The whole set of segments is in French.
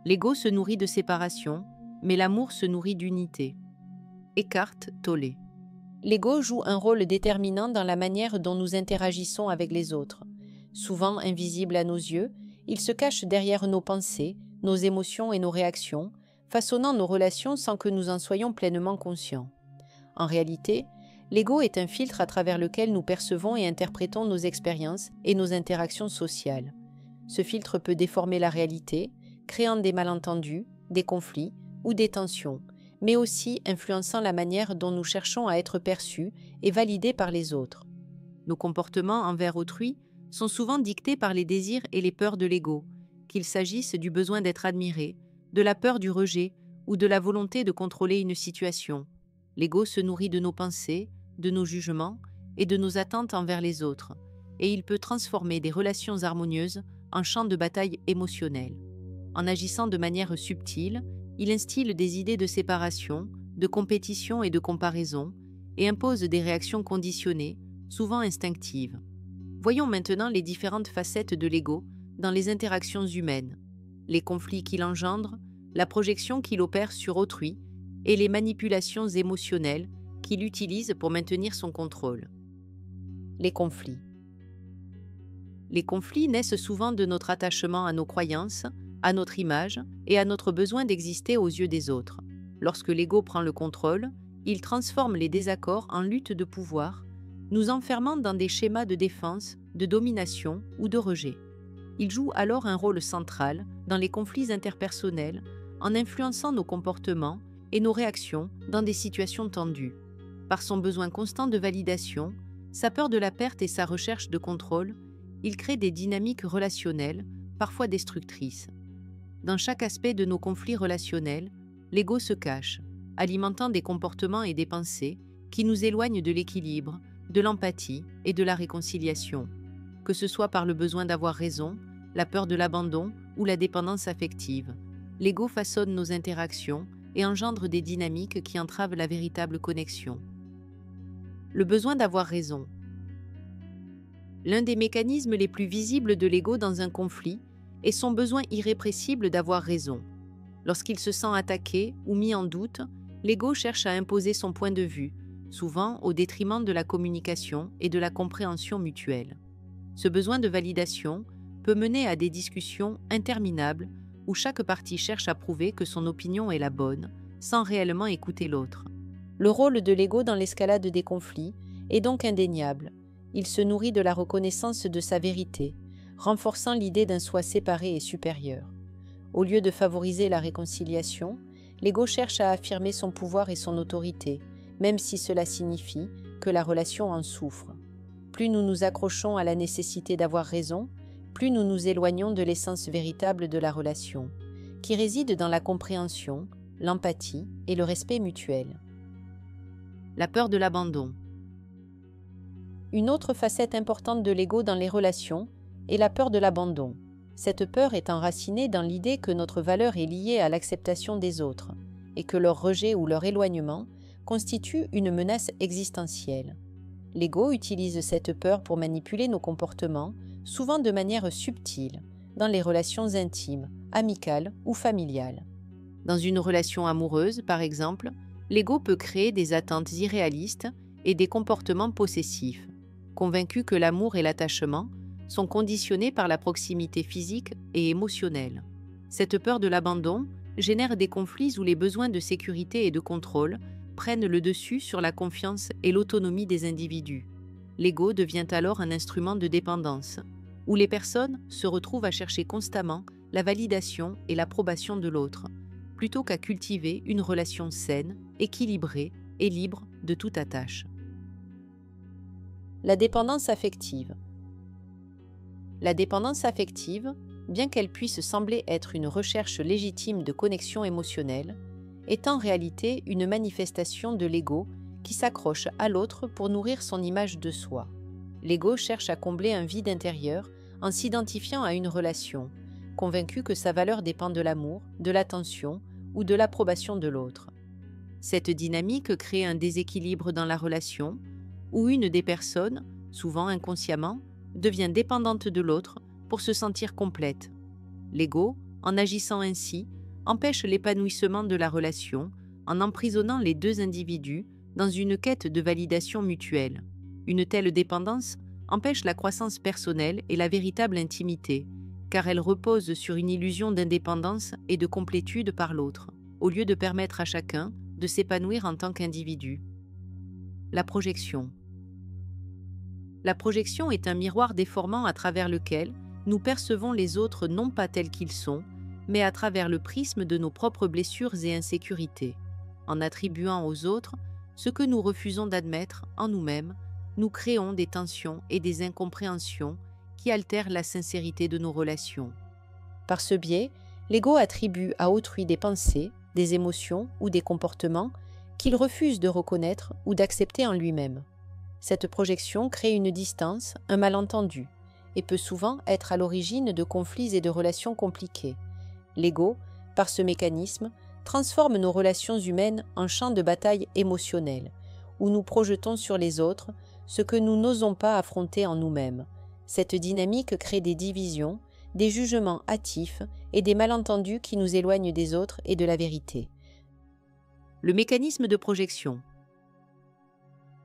L'ego se nourrit de séparation, mais l'amour se nourrit d'unité. Eckhart Tolle. L'ego joue un rôle déterminant dans la manière dont nous interagissons avec les autres. Souvent invisible à nos yeux, il se cache derrière nos pensées, nos émotions et nos réactions, façonnant nos relations sans que nous en soyons pleinement conscients. En réalité, l'ego est un filtre à travers lequel nous percevons et interprétons nos expériences et nos interactions sociales. Ce filtre peut déformer la réalité, créant des malentendus, des conflits ou des tensions, mais aussi influençant la manière dont nous cherchons à être perçus et validés par les autres. Nos comportements envers autrui sont souvent dictés par les désirs et les peurs de l'ego, qu'il s'agisse du besoin d'être admiré, de la peur du rejet ou de la volonté de contrôler une situation. L'ego se nourrit de nos pensées, de nos jugements et de nos attentes envers les autres, et il peut transformer des relations harmonieuses en champ de bataille émotionnel. En agissant de manière subtile, il instille des idées de séparation, de compétition et de comparaison, et impose des réactions conditionnées, souvent instinctives. Voyons maintenant les différentes facettes de l'ego dans les interactions humaines, les conflits qu'il engendre, la projection qu'il opère sur autrui et les manipulations émotionnelles qu'il utilise pour maintenir son contrôle. Les conflits. Les conflits naissent souvent de notre attachement à nos croyances, à notre image et à notre besoin d'exister aux yeux des autres. Lorsque l'ego prend le contrôle, il transforme les désaccords en lutte de pouvoir, nous enfermant dans des schémas de défense, de domination ou de rejet. Il joue alors un rôle central dans les conflits interpersonnels en influençant nos comportements et nos réactions dans des situations tendues. Par son besoin constant de validation, sa peur de la perte et sa recherche de contrôle, il crée des dynamiques relationnelles, parfois destructrices. Dans chaque aspect de nos conflits relationnels, l'ego se cache, alimentant des comportements et des pensées qui nous éloignent de l'équilibre, de l'empathie et de la réconciliation. Que ce soit par le besoin d'avoir raison, la peur de l'abandon ou la dépendance affective, l'ego façonne nos interactions et engendre des dynamiques qui entravent la véritable connexion. Le besoin d'avoir raison. L'un des mécanismes les plus visibles de l'ego dans un conflit est son besoin irrépressible d'avoir raison. Lorsqu'il se sent attaqué ou mis en doute, l'ego cherche à imposer son point de vue, souvent au détriment de la communication et de la compréhension mutuelle. Ce besoin de validation peut mener à des discussions interminables où chaque partie cherche à prouver que son opinion est la bonne, sans réellement écouter l'autre. Le rôle de l'ego dans l'escalade des conflits est donc indéniable. Il se nourrit de la reconnaissance de sa vérité, renforçant l'idée d'un soi séparé et supérieur. Au lieu de favoriser la réconciliation, l'ego cherche à affirmer son pouvoir et son autorité, même si cela signifie que la relation en souffre. Plus nous nous accrochons à la nécessité d'avoir raison, plus nous nous éloignons de l'essence véritable de la relation, qui réside dans la compréhension, l'empathie et le respect mutuel. La peur de l'abandon. Une autre facette importante de l'ego dans les relations est la peur de l'abandon. Cette peur est enracinée dans l'idée que notre valeur est liée à l'acceptation des autres et que leur rejet ou leur éloignement constitue une menace existentielle. L'ego utilise cette peur pour manipuler nos comportements, souvent de manière subtile, dans les relations intimes, amicales ou familiales. Dans une relation amoureuse, par exemple, l'ego peut créer des attentes irréalistes et des comportements possessifs, convaincu que l'amour et l'attachement sont conditionnés par la proximité physique et émotionnelle. Cette peur de l'abandon génère des conflits où les besoins de sécurité et de contrôle prennent le dessus sur la confiance et l'autonomie des individus. L'ego devient alors un instrument de dépendance, où les personnes se retrouvent à chercher constamment la validation et l'approbation de l'autre, plutôt qu'à cultiver une relation saine, équilibrée et libre de toute attache. La dépendance affective. La dépendance affective, bien qu'elle puisse sembler être une recherche légitime de connexion émotionnelle, est en réalité une manifestation de l'ego qui s'accroche à l'autre pour nourrir son image de soi. L'ego cherche à combler un vide intérieur en s'identifiant à une relation, convaincu que sa valeur dépend de l'amour, de l'attention ou de l'approbation de l'autre. Cette dynamique crée un déséquilibre dans la relation, où une des personnes, souvent inconsciemment, devient dépendante de l'autre pour se sentir complète. L'ego, en agissant ainsi, empêche l'épanouissement de la relation en emprisonnant les deux individus dans une quête de validation mutuelle. Une telle dépendance empêche la croissance personnelle et la véritable intimité, car elle repose sur une illusion d'indépendance et de complétude par l'autre, au lieu de permettre à chacun de s'épanouir en tant qu'individu. La projection. La projection est un miroir déformant à travers lequel nous percevons les autres non pas tels qu'ils sont, mais à travers le prisme de nos propres blessures et insécurités. En attribuant aux autres ce que nous refusons d'admettre en nous-mêmes, nous créons des tensions et des incompréhensions qui altèrent la sincérité de nos relations. Par ce biais, l'ego attribue à autrui des pensées, des émotions ou des comportements qu'il refuse de reconnaître ou d'accepter en lui-même. Cette projection crée une distance, un malentendu, et peut souvent être à l'origine de conflits et de relations compliquées. L'ego, par ce mécanisme, transforme nos relations humaines en champ de bataille émotionnel, où nous projetons sur les autres ce que nous n'osons pas affronter en nous-mêmes. Cette dynamique crée des divisions, des jugements hâtifs et des malentendus qui nous éloignent des autres et de la vérité. Le mécanisme de projection.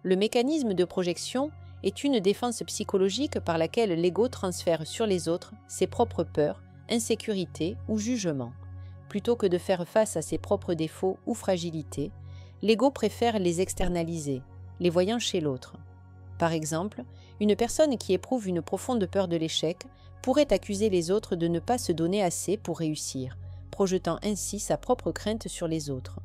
Le mécanisme de projection est une défense psychologique par laquelle l'ego transfère sur les autres ses propres peurs, insécurités ou jugements. Plutôt que de faire face à ses propres défauts ou fragilités, l'ego préfère les externaliser, les voyant chez l'autre. Par exemple, une personne qui éprouve une profonde peur de l'échec pourrait accuser les autres de ne pas se donner assez pour réussir, projetant ainsi sa propre crainte sur les autres.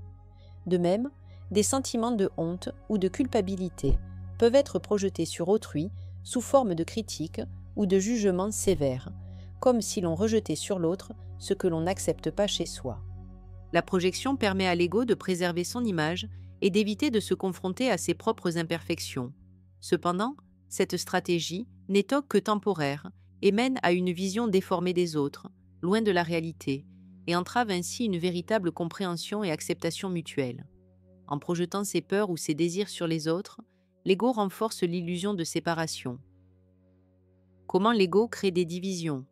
De même, des sentiments de honte ou de culpabilité peuvent être projetés sur autrui sous forme de critiques ou de jugements sévères, comme si l'on rejetait sur l'autre ce que l'on n'accepte pas chez soi. La projection permet à l'ego de préserver son image et d'éviter de se confronter à ses propres imperfections. Cependant, cette stratégie n'est que temporaire et mène à une vision déformée des autres, loin de la réalité, et entrave ainsi une véritable compréhension et acceptation mutuelle. En projetant ses peurs ou ses désirs sur les autres, l'ego renforce l'illusion de séparation. Comment l'ego crée des divisions?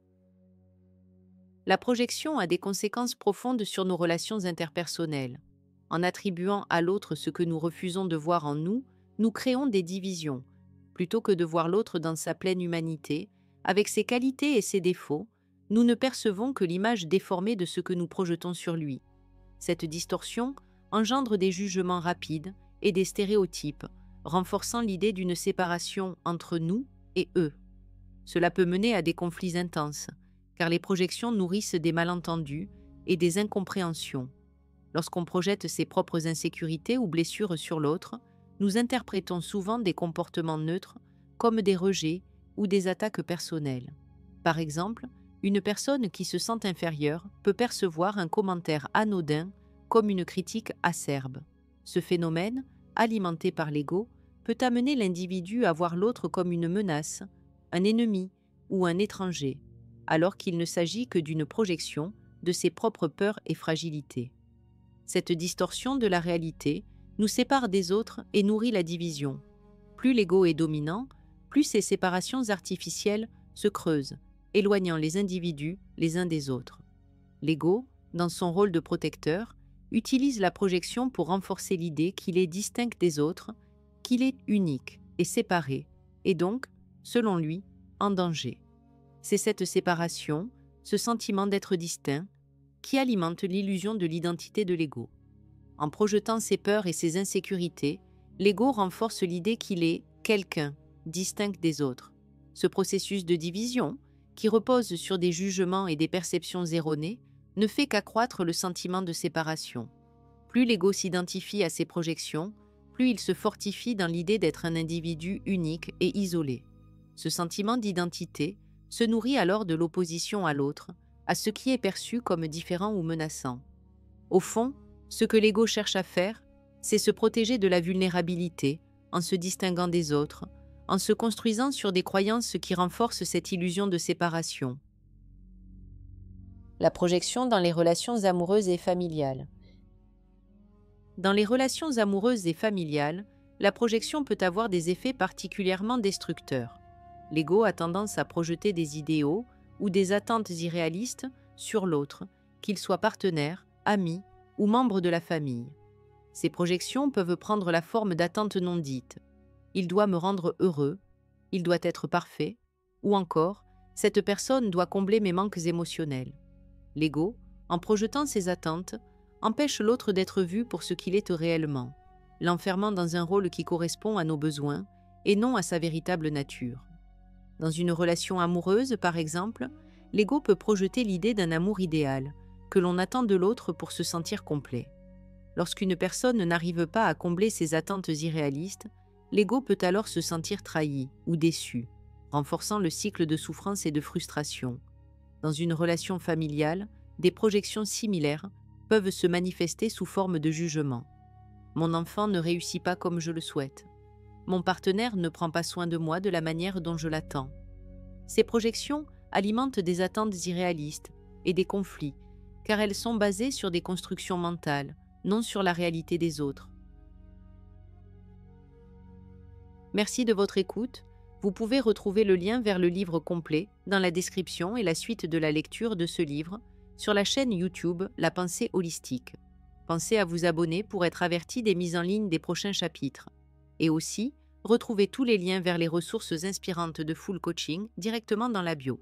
La projection a des conséquences profondes sur nos relations interpersonnelles. En attribuant à l'autre ce que nous refusons de voir en nous, nous créons des divisions. Plutôt que de voir l'autre dans sa pleine humanité, avec ses qualités et ses défauts, nous ne percevons que l'image déformée de ce que nous projetons sur lui. Cette distorsion engendre des jugements rapides et des stéréotypes, renforçant l'idée d'une séparation entre nous et eux. Cela peut mener à des conflits intenses, car les projections nourrissent des malentendus et des incompréhensions. Lorsqu'on projette ses propres insécurités ou blessures sur l'autre, nous interprétons souvent des comportements neutres comme des rejets ou des attaques personnelles. Par exemple, une personne qui se sent inférieure peut percevoir un commentaire anodin comme une critique acerbe. Ce phénomène, alimenté par l'ego, peut amener l'individu à voir l'autre comme une menace, un ennemi ou un étranger, alors qu'il ne s'agit que d'une projection de ses propres peurs et fragilités. Cette distorsion de la réalité nous sépare des autres et nourrit la division. Plus l'ego est dominant, plus ces séparations artificielles se creusent, éloignant les individus les uns des autres. L'ego, dans son rôle de protecteur, utilise la projection pour renforcer l'idée qu'il est distinct des autres, qu'il est unique et séparé, et donc, selon lui, en danger. C'est cette séparation, ce sentiment d'être distinct, qui alimente l'illusion de l'identité de l'ego. En projetant ses peurs et ses insécurités, l'ego renforce l'idée qu'il est quelqu'un, distinct des autres. Ce processus de division, qui repose sur des jugements et des perceptions erronées, ne fait qu'accroître le sentiment de séparation. Plus l'ego s'identifie à ses projections, plus il se fortifie dans l'idée d'être un individu unique et isolé. Ce sentiment d'identité se nourrit alors de l'opposition à l'autre, à ce qui est perçu comme différent ou menaçant. Au fond, ce que l'ego cherche à faire, c'est se protéger de la vulnérabilité, en se distinguant des autres, en se construisant sur des croyances qui renforcent cette illusion de séparation. La projection dans les relations amoureuses et familiales. Dans les relations amoureuses et familiales, la projection peut avoir des effets particulièrement destructeurs. L'ego a tendance à projeter des idéaux ou des attentes irréalistes sur l'autre, qu'il soit partenaire, ami ou membre de la famille. Ces projections peuvent prendre la forme d'attentes non dites. Il doit me rendre heureux, il doit être parfait, ou encore, cette personne doit combler mes manques émotionnels. L'ego, en projetant ses attentes, empêche l'autre d'être vu pour ce qu'il est réellement, l'enfermant dans un rôle qui correspond à nos besoins et non à sa véritable nature. Dans une relation amoureuse, par exemple, l'ego peut projeter l'idée d'un amour idéal, que l'on attend de l'autre pour se sentir complet. Lorsqu'une personne n'arrive pas à combler ses attentes irréalistes, l'ego peut alors se sentir trahi ou déçu, renforçant le cycle de souffrance et de frustration. Dans une relation familiale, des projections similaires peuvent se manifester sous forme de jugement. Mon enfant ne réussit pas comme je le souhaite. Mon partenaire ne prend pas soin de moi de la manière dont je l'attends. Ces projections alimentent des attentes irréalistes et des conflits, car elles sont basées sur des constructions mentales, non sur la réalité des autres. Merci de votre écoute. Vous pouvez retrouver le lien vers le livre complet dans la description et la suite de la lecture de ce livre sur la chaîne YouTube La Pensée Holistique. Pensez à vous abonner pour être averti des mises en ligne des prochains chapitres. Et aussi, retrouvez tous les liens vers les ressources inspirantes de Full Coaching directement dans la bio.